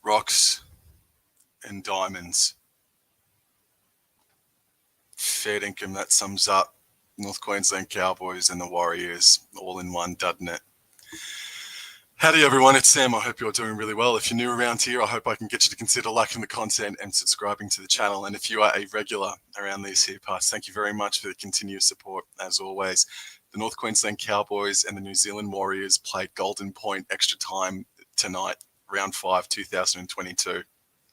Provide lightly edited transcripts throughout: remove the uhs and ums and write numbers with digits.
Rocks and diamonds. Fair dinkum, that sums up North Queensland Cowboys and the Warriors all in one, doesn't it? Howdy everyone, it's Sam. I hope you're doing really well. If you're new around here, I hope I can get you to consider liking the content and subscribing to the channel. And if you are a regular around these here parts, thank you very much for the continuous support as always. The North Queensland Cowboys and the New Zealand Warriors played Golden Point extra time tonight, round 5, 2022,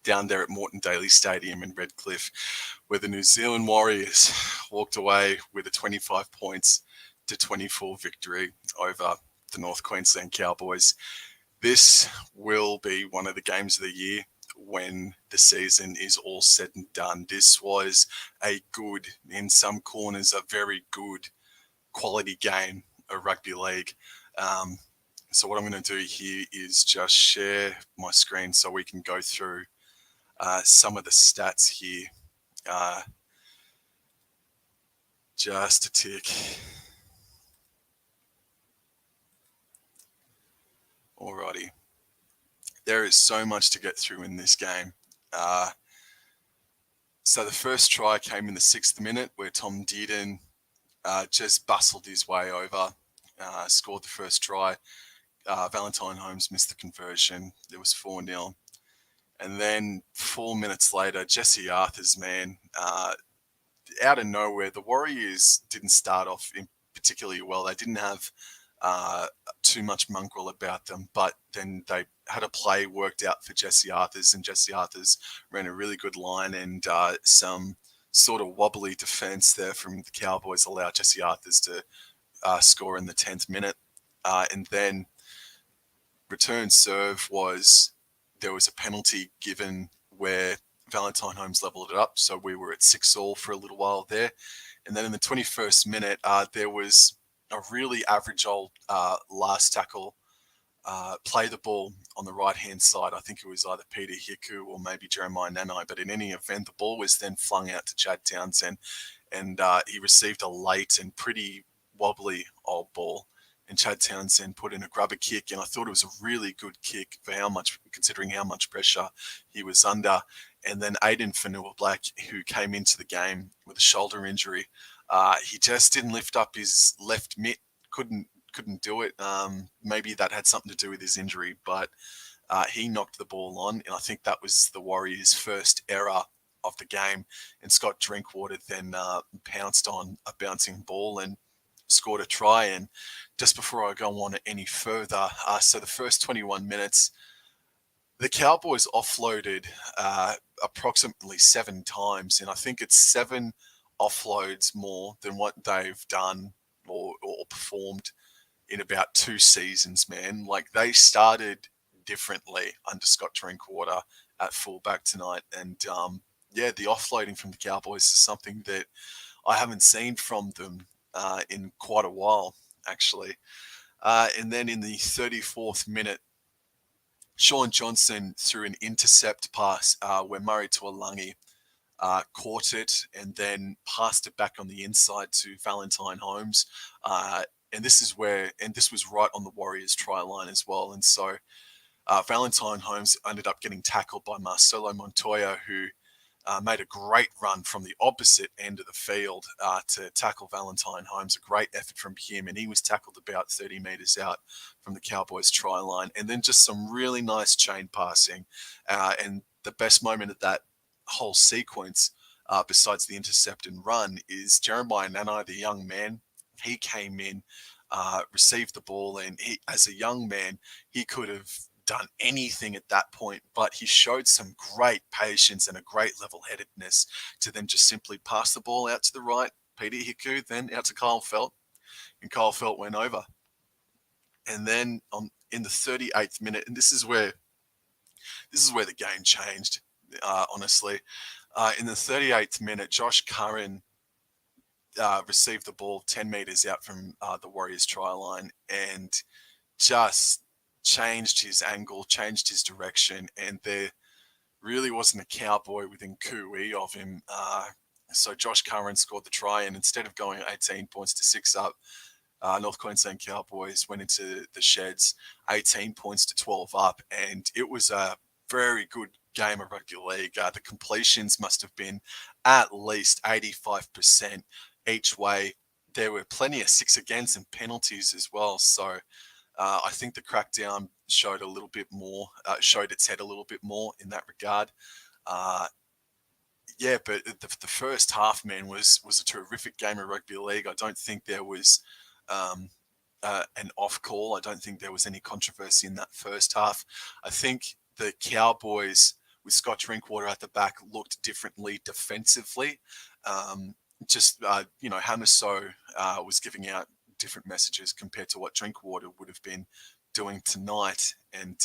down there at Moreton Daily Stadium in Redcliffe, where the New Zealand Warriors walked away with a 25 points to 24 victory over the North Queensland Cowboys. This will be one of the games of the year when the season is all said and done. This was a good, in some corners, a very good quality game of rugby league. So what I'm going to do here is just share my screen so we can go through some of the stats here. Just a tick. Alrighty. There is so much to get through in this game. So the first try came in the 6th minute where Tom Dearden just bustled his way over, scored the first try. Valentine Holmes missed the conversion. It was 4-0. And then 4 minutes later, Jesse Arthur's man, out of nowhere, the Warriors didn't start off particularly well. They didn't have too much mongrel about them, but then they had a play worked out for Jesse Arthurs, and Jesse Arthurs ran a really good line, and some sort of wobbly defense there from the Cowboys allowed Jesse Arthurs to score in the 10th minute. And then return serve there was a penalty given where Valentine Holmes leveled it up, so we were at 6-all for a little while there. And then in the 21st minute, there was a really average old last tackle, play the ball on the right-hand side. I think it was either Peter Hiku or maybe Jeremiah Nanai, but in any event, the ball was then flung out to Chad Townsend, and he received a late and pretty wobbly old ball, and Chad Townsend put in a grubber kick, and I thought it was a really good kick for considering how much pressure he was under. And then Aiden Fanua-Black, who came into the game with a shoulder injury, he just didn't lift up his left mitt, couldn't do it. Maybe that had something to do with his injury, but he knocked the ball on, and I think that was the Warriors' first error of the game. And Scott Drinkwater then pounced on a bouncing ball and scored a try. And just before I go on any further, so the first 21 minutes, the Cowboys offloaded approximately 7 times, and I think it's 7 offloads more than what they've done or performed in about 2 seasons, man. Like, they started differently under Scott Drinkwater at fullback tonight. And the offloading from the Cowboys is something that I haven't seen from them in quite a while, actually. And then in the 34th minute, Sean Johnson threw an intercept pass where Murray Tuolangi caught it and then passed it back on the inside to Valentine Holmes. And this was right on the Warriors' try line as well. And so Valentine Holmes ended up getting tackled by Marcelo Montoya, who made a great run from the opposite end of the field to tackle Valentine Holmes. A great effort from him, and he was tackled about 30 meters out from the Cowboys' try line. And then just some really nice chain passing. And the best moment of that whole sequence, besides the intercept and run, is Jeremiah Nanai, the young man. He came in, received the ball, and as a young man, he could have done anything at that point, but he showed some great patience and a great level-headedness to then just simply pass the ball out to the right. Peter Hiku, then out to Kyle Felt, and Kyle Felt went over. And then in the 38th minute, and this is where the game changed, honestly. In the 38th minute, Josh Curran received the ball 10 meters out from the Warriors' try line and just changed his angle, changed his direction, and there really wasn't a Cowboy within cooee of him. So Josh Curran scored the try, and instead of going 18 points to 6 up, North Queensland Cowboys went into the sheds 18 points to 12 up, and it was a very good game of rugby league. The completions must have been at least 85% each way. There were plenty of 6 against and penalties as well. So I think the crackdown showed a little bit more, showed its head a little bit more in that regard. Yeah, but the first half, man, was a terrific game of rugby league. I don't think there was an off call. I don't think there was any controversy in that first half. I think the Cowboys with Scott Drinkwater at the back looked differently defensively. Hamiso was giving out different messages compared to what Drinkwater would have been doing tonight. And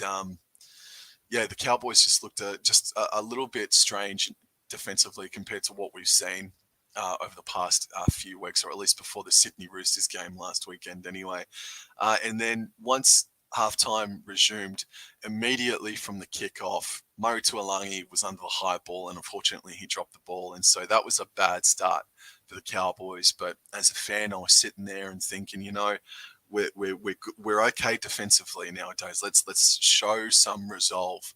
the Cowboys just looked a little bit strange defensively compared to what we've seen over the past few weeks, or at least before the Sydney Roosters game last weekend anyway. And then once halftime resumed, immediately from the kickoff, Murray Tuolangi was under the high ball, and unfortunately he dropped the ball. And so that was a bad start for the Cowboys. But as a fan, I was sitting there and thinking, we're okay defensively nowadays. Let's show some resolve.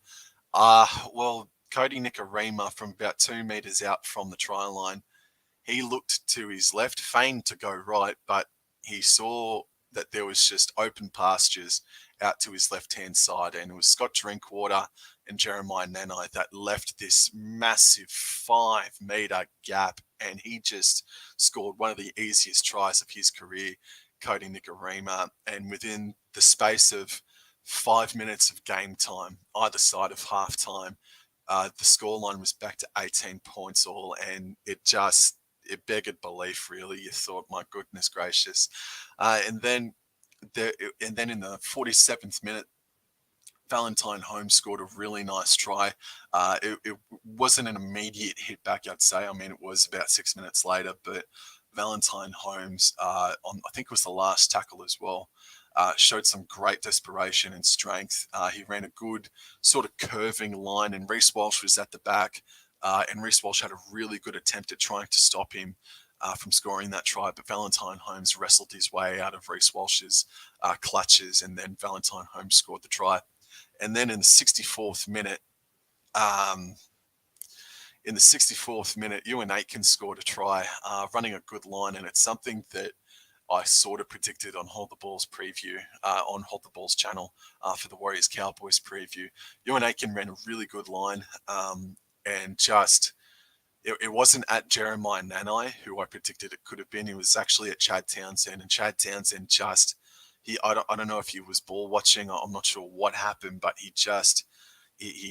Cody Nikorima from about 2 meters out from the try line, he looked to his left, feigned to go right, but he saw that there was just open pastures out to his left-hand side, and it was Scott Drinkwater and Jeremiah Nanai that left this massive 5-meter gap, and he just scored one of the easiest tries of his career, Cody Nikorima, and within the space of 5 minutes of game time, either side of halftime, the scoreline was back to 18 points all, and it begged belief, really. You thought, my goodness gracious. And then in the 47th minute, Valentine Holmes scored a really nice try. It wasn't an immediate hit back, I'd say. I mean, it was about 6 minutes later, but Valentine Holmes, I think it was the last tackle as well, showed some great desperation and strength. He ran a good sort of curving line, and Reece Walsh was at the back, and Reece Walsh had a really good attempt at trying to stop him from scoring that try, but Valentine Holmes wrestled his way out of Reece Walsh's clutches, and then Valentine Holmes scored the try. And then in the 64th minute, Ewan Aitken scored a try, running a good line, and it's something that I sort of predicted on Hold the Balls preview, on Hold the Balls channel for the Warriors Cowboys preview. Ewan Aitken ran a really good line, and just it wasn't at Jeremiah Nanai, who I predicted it could have been. It was actually at Chad Townsend, and Chad Townsend just I don't know if he was ball watching. I'm not sure what happened, but he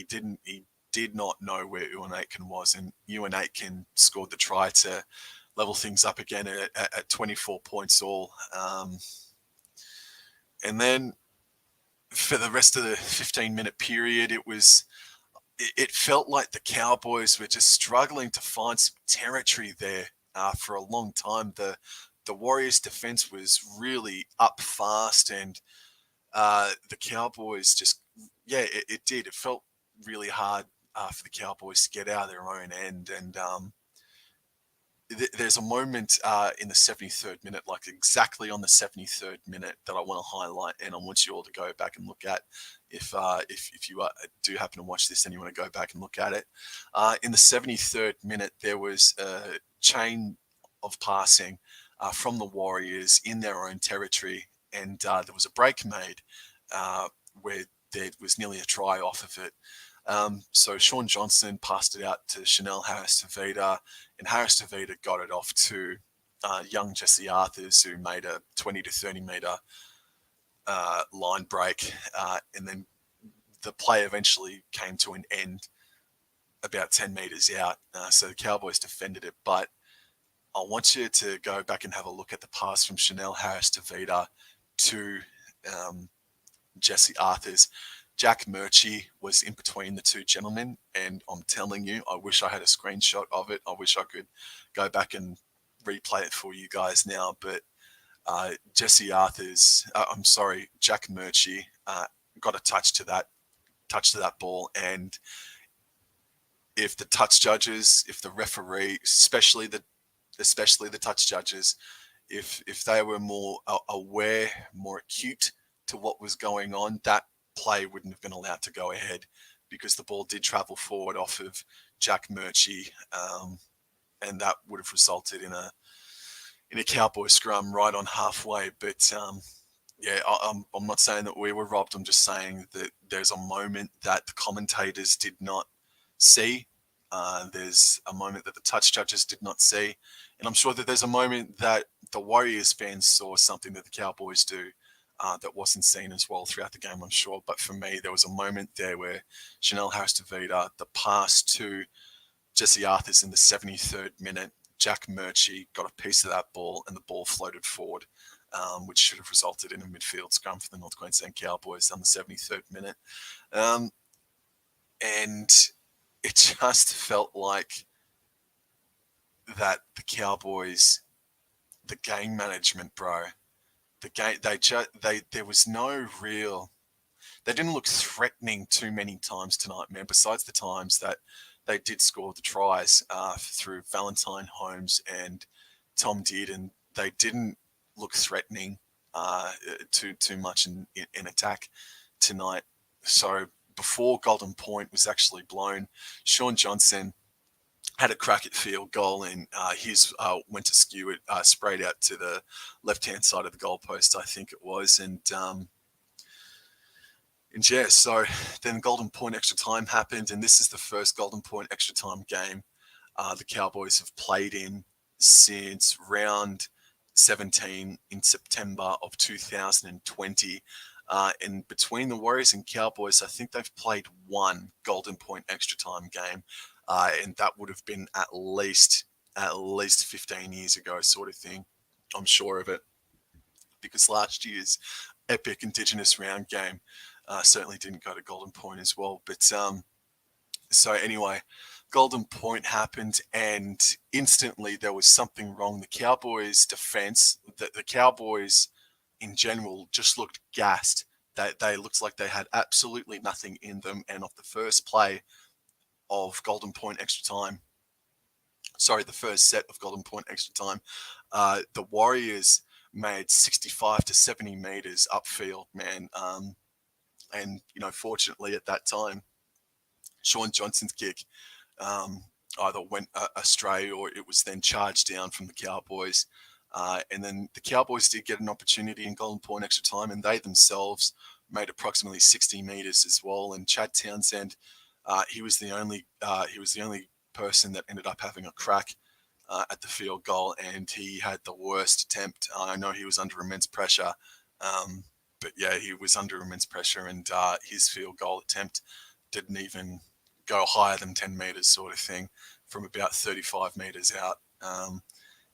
did not know where Ewan Aitken was, and Ewan Aitken scored the try to level things up again at 24 points all. And then for the rest of the 15-minute period, it felt like the Cowboys were just struggling to find some territory there for a long time. The Warriors' defense was really up fast, and the Cowboys just, it did. It felt really hard for the Cowboys to get out of their own end. And there's a moment in the 73rd minute, like exactly on the 73rd minute, that I want to highlight, and I want you all to go back and look at if you do happen to watch this and you want to go back and look at it. In the 73rd minute, there was a chain of passing from the Warriors in their own territory, and there was a break made where there was nearly a try off of it. So Sean Johnson passed it out to Chanel Harris-Tavita, and Harris-Tavita got it off to young Jesse Arthurs, who made a 20 to 30 meter line break. And then the play eventually came to an end about 10 meters out. So the Cowboys defended it, but I want you to go back and have a look at the pass from Chanel Harris-Tavita to Jesse Arthurs. Jack Murchie was in between the two gentlemen, and I'm telling you, I wish I had a screenshot of it. I wish I could go back and replay it for you guys now, but Jack Murchie got a touch to that ball, and if the touch judges, if the referee, especially the touch judges, if they were more aware, more acute to what was going on, that play wouldn't have been allowed to go ahead. because the ball did travel forward off of Jack Murchie, and that would have resulted in a Cowboy scrum right on halfway. But yeah, I'm not saying that we were robbed. I'm just saying that there's a moment that the commentators did not see. There's a moment that the touch judges did not see. And I'm sure that there's a moment that the Warriors fans saw something that the Cowboys do that wasn't seen as well throughout the game, I'm sure. But for me, there was a moment there where Chanel Harris-Tavita, the pass to Jesse Arthurs in the 73rd minute, Jack Murchie got a piece of that ball and the ball floated forward, which should have resulted in a midfield scrum for the North Queensland Cowboys on the 73rd minute. And it just felt like that the Cowboys, the game management, bro, the game, there was no real, they didn't look threatening too many times tonight, man, besides the times that they did score the tries through Valentine Holmes and Tom Dearden. They didn't look threatening too much in attack tonight. So before Golden Point was actually blown, Sean Johnson had a crack at field goal, and his went to skew it, sprayed out to the left-hand side of the goalpost, I think it was. And yeah, so then Golden Point extra time happened, and this is the first Golden Point extra time game the Cowboys have played in since round 17 in September of 2020. And between the Warriors and Cowboys, I think they've played one Golden Point extra time game, and that would have been at least 15 years ago, sort of thing. I'm sure of it, because last year's epic Indigenous round game certainly didn't go to Golden Point as well. But so anyway, Golden Point happened, and instantly there was something wrong. The Cowboys' defense, the Cowboys in general, just looked gassed. They looked like they had absolutely nothing in them. And off the first play of Golden Point extra time, the first set of Golden Point extra time, the Warriors made 65 to 70 meters upfield, man. And, fortunately at that time, Sean Johnson's kick either went astray or it was then charged down from the Cowboys. And then the Cowboys did get an opportunity in Golden Point extra time, and they themselves made approximately 60 meters as well. And Chad Townsend, he was the only person that ended up having a crack at the field goal, and he had the worst attempt. I know he was under immense pressure, but yeah, he was under immense pressure, and his field goal attempt didn't even go higher than 10 meters, sort of thing, from about 35 meters out.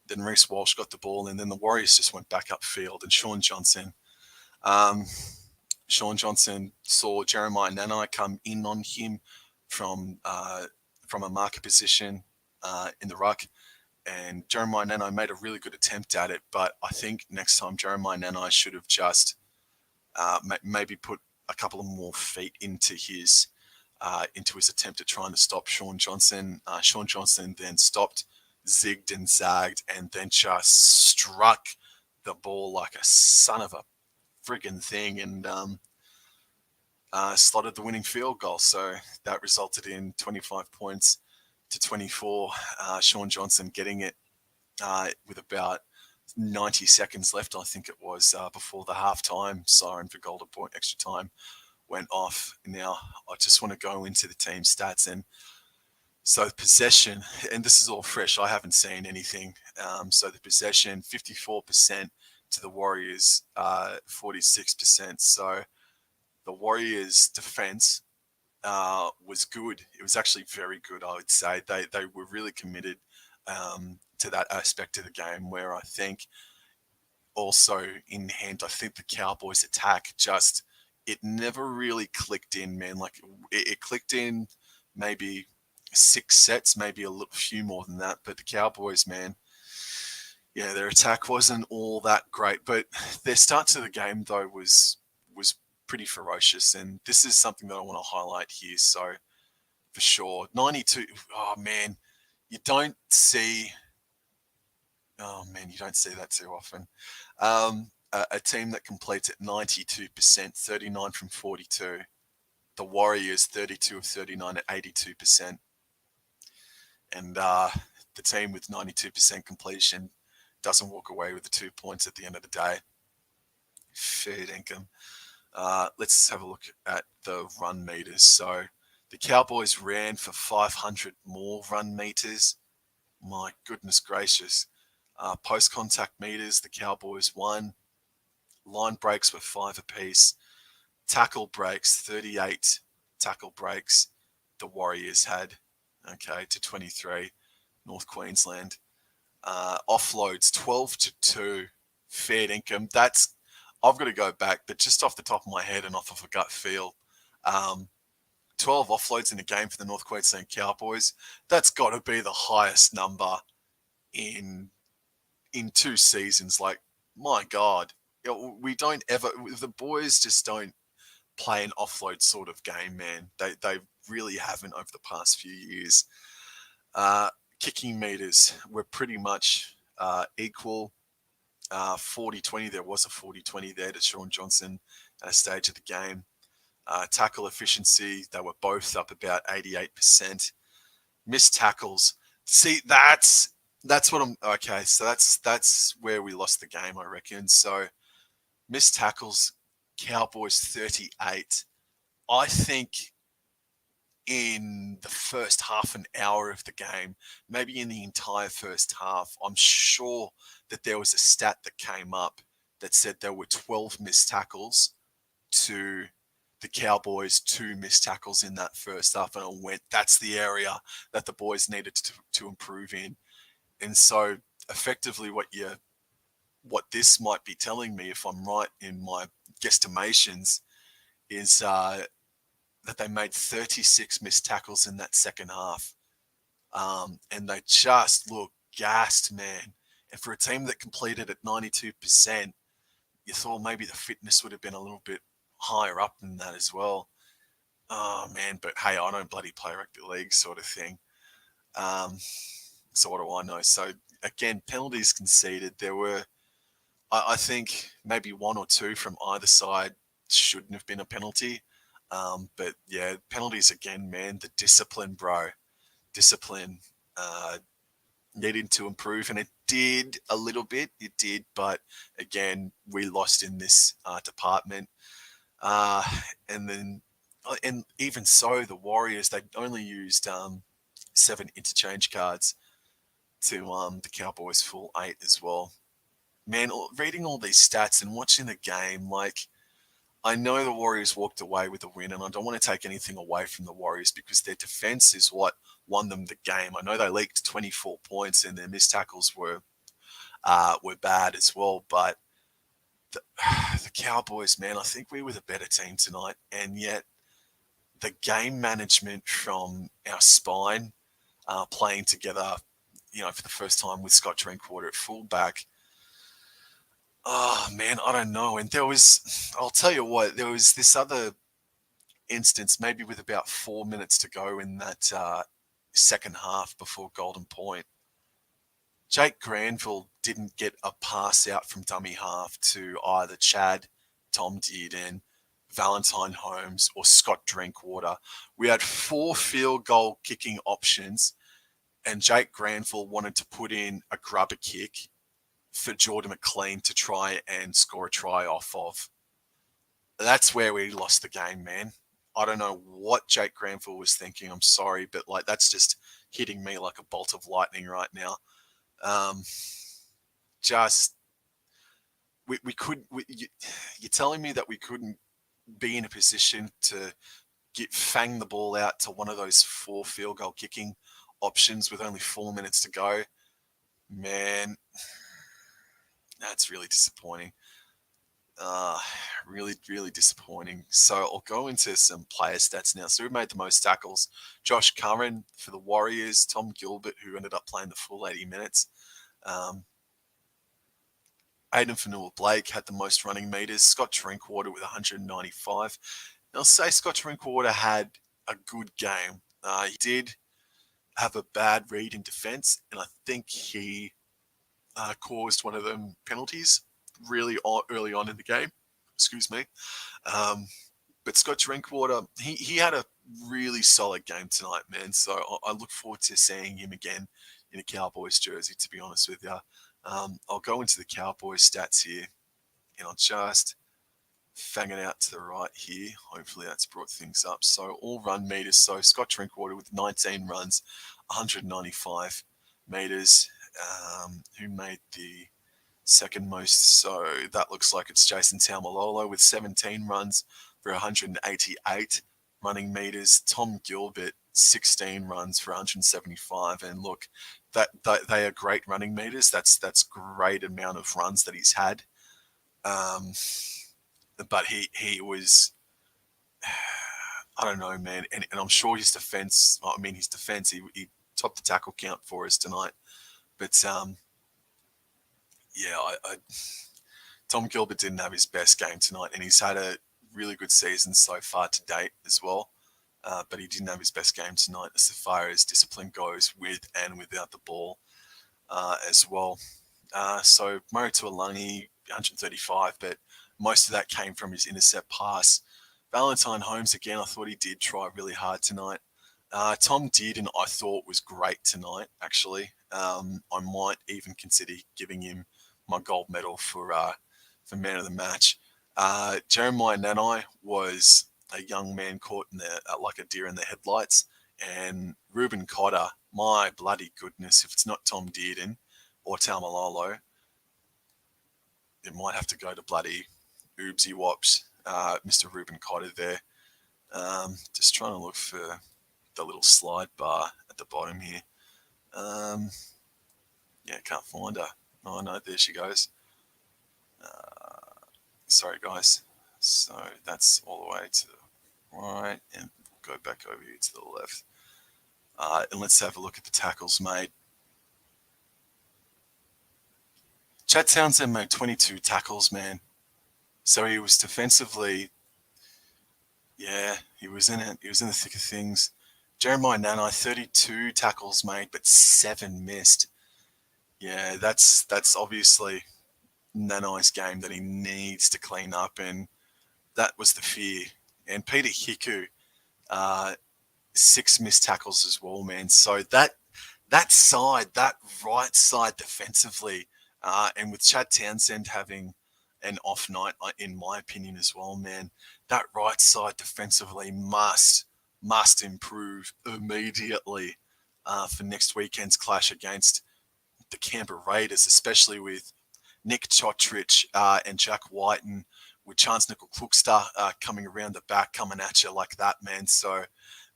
Then Reece Walsh got the ball, and then the Warriors just went back upfield, and Sean Johnson saw Jeremiah Nanai come in on him from a marker position in the ruck, and Jeremiah Nanai made a really good attempt at it. But I think next time Jeremiah Nanai should have just maybe put a couple of more feet into his attempt at trying to stop Sean Johnson. Sean Johnson then stopped, zigged and zagged, and then just struck the ball like a son of a friggin' thing, and slotted the winning field goal. So that resulted in 25 points to 24. Sean Johnson getting it with about 90 seconds left, I think it was, before the halftime siren for Golden Point extra time went off. Now, I just want to go into the team stats. And so possession, and this is all fresh, I haven't seen anything. So the possession, 54% to the Warriors, 46%. So the Warriors' defense was good. It was actually very good, I would say. They were really committed to that aspect of the game, where I think also in hand, I think the Cowboys' attack it never really clicked in, man. Like it clicked in maybe 6 sets, maybe a few more than that. But the Cowboys, man, yeah, their attack wasn't all that great. But their start to the game, though, was pretty ferocious. And this is something that I want to highlight here. So for sure, 92. Oh man, you don't see that too often. A team that completes at 92%, 39 from 42. The Warriors 32 of 39 at 82%. And the team with 92% completion doesn't walk away with the 2 points at the end of the day. Fair income. Let's have a look at the run meters. So the Cowboys ran for 500 more run meters. My goodness gracious. Post-contact meters, the Cowboys won. Line breaks were 5 apiece. Tackle breaks, 38 tackle breaks the Warriors had, okay, to 23, North Queensland. Offloads, 12-2, fair income. That's, I've got to go back, but just off the top of my head and off of a gut feel, 12 offloads in a game for the North Queensland Cowboys, that's got to be the highest number in 2 seasons. Like, my God, we don't ever, the boys just don't play an offload sort of game, man. They really haven't over the past few years. Kicking meters were pretty much equal. 40-20, there was a 40-20 there to Sean Johnson at a stage of the game. Tackle efficiency, they were both up about 88%. Missed tackles. See, that's what I'm okay. So that's where we lost the game, I reckon. So missed tackles, Cowboys 38. I think in the first half an hour of the game, maybe in the entire first half, I'm sure that there was a stat that came up that said there were 12 missed tackles to the Cowboys, 2 missed tackles in that first half. And I went, that's the area that the boys needed to improve in. And so effectively what this might be telling me, if I'm right in my guesstimations, is that they made 36 missed tackles in that second half. And they just look gassed, man. And for a team that completed at 92%, you thought maybe the fitness would have been a little bit higher up than that as well. Oh, man, but hey, I don't bloody play rugby league sort of thing. So what do I know? So, again, penalties conceded. There were, I think, maybe 1 or 2 from either side shouldn't have been a penalty. But, yeah, penalties again, man. The discipline, bro. Discipline needing to improve. And it did a little bit. It did. But, again, we lost in this department. And then, and even so, the Warriors, they only used 7 interchange cards to the Cowboys' full 8 as well. Man, reading all these stats and watching the game, like, I know the Warriors walked away with a win, and I don't want to take anything away from the Warriors because their defense is what won them the game. I know they leaked 24 points and their missed tackles were bad as well, but the Cowboys, man, I think we were the better team tonight, and yet the game management from our spine playing together, for the first time with Scott Drinkwater at fullback. Oh, man, I don't know. And I'll tell you what, there was this other instance, maybe with about 4 minutes to go in that second half before Golden Point. Jake Granville didn't get a pass out from dummy half to either Chad, Tom Dearden, Valentine Holmes, or Scott Drinkwater. We had 4 field goal kicking options, and Jake Granville wanted to put in a grubber kick for Jordan McLean to try and score a try off of. That's where we lost the game, man. I don't know what Jake Granville was thinking. I'm sorry, but that's just hitting me like a bolt of lightning right now. You're telling me that we couldn't be in a position to fang the ball out to one of those 4 field goal kicking options with only 4 minutes to go? Man, that's really disappointing. Really, really disappointing. So I'll go into some player stats now. So who made the most tackles? Josh Curran for the Warriors, Tom Gilbert, who ended up playing the full 80 minutes. Aiden Fanua-Blake had the most running meters. Scott Drinkwater with 195. And I'll say Scott Drinkwater had a good game. He did have a bad read in defense, and I think he caused one of them penalties really early on in the game. Excuse me. But Scott Drinkwater, he had a really solid game tonight, man. So I look forward to seeing him again in a Cowboys jersey, to be honest with you. I'll go into the Cowboys stats here, and I'll just fang it out to the right here. Hopefully that's brought things up. So all run meters. So Scott Drinkwater with 19 runs, 195 meters. Who made the second most? So that looks like it's Jason Taumalolo with 17 runs for 188 running meters. Tom Gilbert, 16 runs for 175. And look, that they are great running meters. That's great amount of runs that he's had. But he was, I don't know, man. And I'm sure his defense, he topped the tackle count for us tonight. But yeah, Tom Gilbert didn't have his best game tonight, and he's had a really good season so far to date as well. But he didn't have his best game tonight as far as discipline goes, with and without the ball as well. So Murray Tuolungi, 135, but most of that came from his intercept pass. Valentine Holmes, again, I thought he did try really hard tonight. Tom Dearden, I thought was great tonight, actually. I might even consider giving him my gold medal for man of the match. Jeremiah Nanai was a young man caught in the like a deer in the headlights. And Ruben Cotter, my bloody goodness, if it's not Tom Dearden or Taumalolo, it might have to go to bloody Oobsy Wops, Mr. Ruben Cotter there. Just trying to look for the little slide bar at the bottom here. Yeah, can't find her. Oh, no, there she goes. Sorry, guys. So that's all the way to the right, and we'll go back over here to the left. And let's have a look at the tackles made. Chad Townsend made 22 tackles, man. So he was defensively, yeah, he was in it. He was in the thick of things. Jeremiah Nanai, 32 tackles made, but 7 missed. Yeah, that's obviously Nanai's game that he needs to clean up, and that was the fear. And Peter Hiku, 6 missed tackles as well, man. So that right side defensively, and with Chad Townsend having an off night, in my opinion as well, man, that right side defensively must improve immediately for next weekend's clash against the Canberra Raiders, especially with Nick Chotrich and Jack Whiten, with Chance Nickel-Cookster coming around the back, coming at you like that, man. So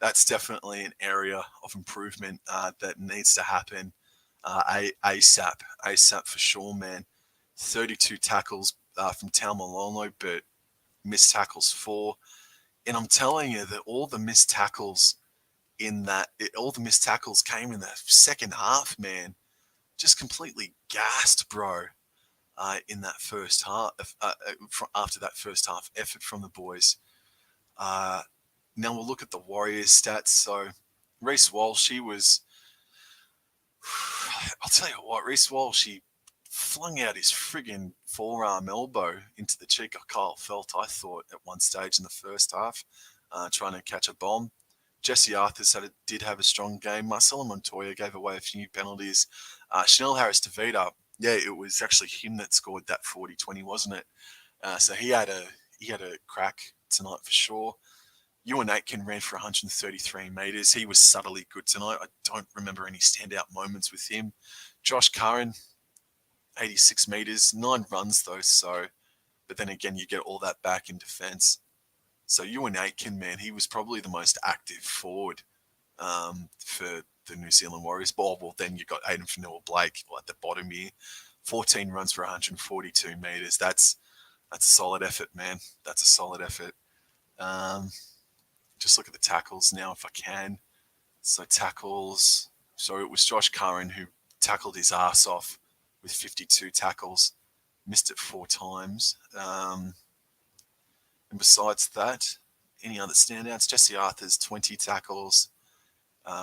that's definitely an area of improvement that needs to happen ASAP for sure, man. 32 tackles from Taumalolo, but missed tackles 4. And I'm telling you that all the missed tackles came in the second half, man. Just completely gassed, bro. In that first half, after that first half effort from the boys. Now we'll look at the Warriors stats. So Reece Walsh, I'll tell you what, Reece Walsh, he flung out his friggin' forearm elbow into the cheek of Kyle Felt, I thought, at one stage in the first half, trying to catch a bomb. Jesse Arthurs did have a strong game. Marcelo Montoya gave away a few penalties. Chanel Harris-Tavita, yeah, it was actually him that scored that 40-20, wasn't it? So he had a crack tonight for sure. Ewan Aitken ran for 133 metres. He was subtly good tonight. I don't remember any standout moments with him. Josh Curran, 86 metres, 9 runs though. So, but then again, you get all that back in defence. So Ewan Aitken, man, he was probably the most active forward for the New Zealand Warriors. Well, then you got Aiden Fanua-Blake at the bottom here, 14 runs for 142 metres. That's a solid effort, man. That's a solid effort. Just look at the tackles now, if I can. So tackles. So it was Josh Curran who tackled his ass off with 52 tackles, missed it 4 times. And besides that, any other standouts? Jesse Arthurs, 20 tackles,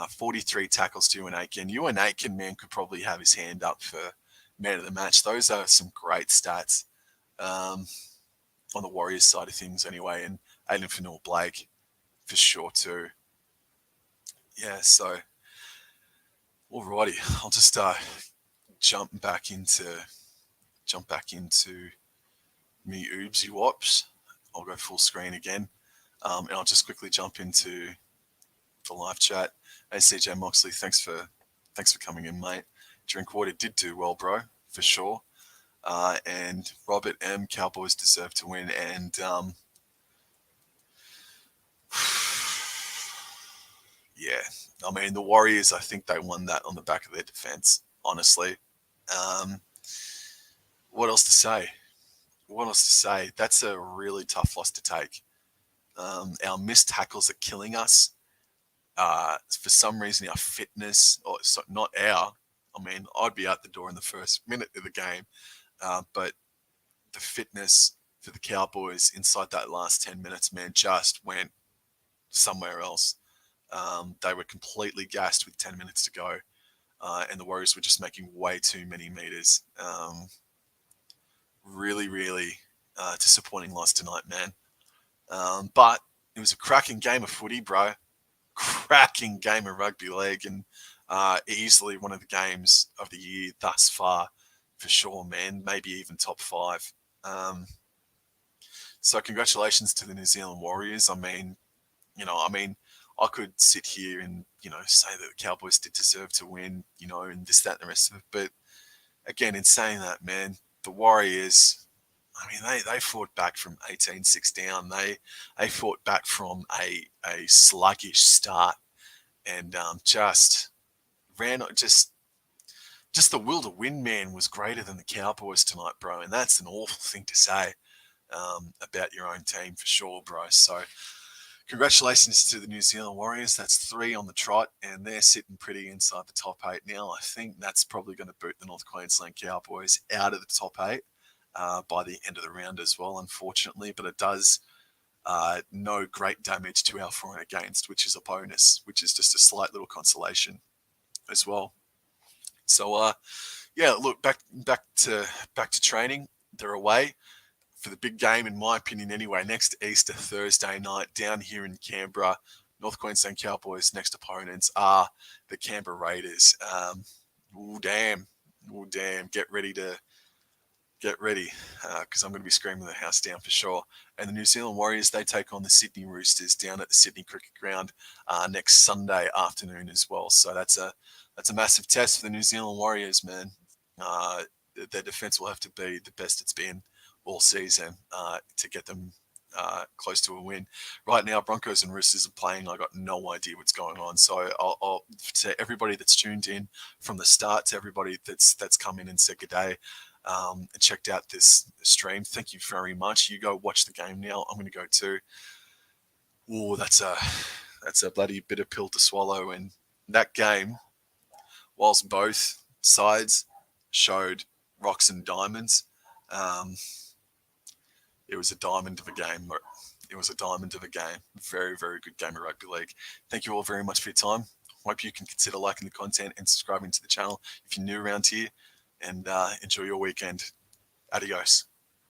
43 tackles to Ewan Aitken. Ewan Aitken, man, could probably have his hand up for man of the match. Those are some great stats on the Warriors side of things anyway. And Aiden Fanua-Blake for sure too. Yeah, so alrighty, I'll just jump back into me oobsy wops. I'll go full screen again, and I'll just quickly jump into the live chat. Hey CJ Moxley, thanks for coming in, mate. Drinkwater did do well, bro, for sure. And Robert M, Cowboys deserve to win, and yeah, I mean the Warriors, I think they won that on the back of their defense, honestly. What else to say? That's a really tough loss to take. Our missed tackles are killing us. For some reason, our fitness, or not our, I mean, I'd be out the door in the first minute of the game, but the fitness for the Cowboys inside that last 10 minutes, man, just went somewhere else. They were completely gassed with 10 minutes to go, and the Warriors were just making way too many meters. Really, really disappointing loss tonight, man. But it was a cracking game of footy, bro. Cracking game of rugby league, and easily one of the games of the year thus far, for sure, man. Maybe even top 5. So congratulations to the New Zealand Warriors. I mean, I could sit here and, say that the Cowboys did deserve to win, and this, that, and the rest of it. But again, in saying that, man, the Warriors, I mean, they fought back from 18-6 down. They fought back from a sluggish start, and just the will to win, man, was greater than the Cowboys tonight, bro. And that's an awful thing to say about your own team, for sure, bro. So congratulations to the New Zealand Warriors. That's 3 on the trot, and they're sitting pretty inside the top 8 now. I think that's probably going to boot the North Queensland Cowboys out of the top 8 by the end of the round as well, unfortunately. But it does no great damage to our for and against, which is a bonus, which is just a slight little consolation as well. So, yeah, look, back to training. They're away for the big game, in my opinion, anyway, next Easter Thursday night down here in Canberra. North Queensland Cowboys' next opponents are the Canberra Raiders. Damn. Get ready, because I'm going to be screaming the house down for sure. And the New Zealand Warriors, they take on the Sydney Roosters down at the Sydney Cricket Ground next Sunday afternoon as well. So that's a massive test for the New Zealand Warriors, man. Their defense will have to be the best it's been all season to get them close to a win. Right now, Broncos and Roosters are playing. I got no idea what's going on. So I'll to everybody that's tuned in from the start, to everybody that's come in and said good day and checked out this stream, thank you very much. You go watch the game now. I'm going to go too. Oh, that's a bloody bitter pill to swallow. And that game, whilst both sides showed rocks and diamonds, it was a diamond of a game. It was a diamond of a game. Very, very good game of rugby league. Thank you all very much for your time. Hope you can consider liking the content and subscribing to the channel if you're new around here. And enjoy your weekend. Adios.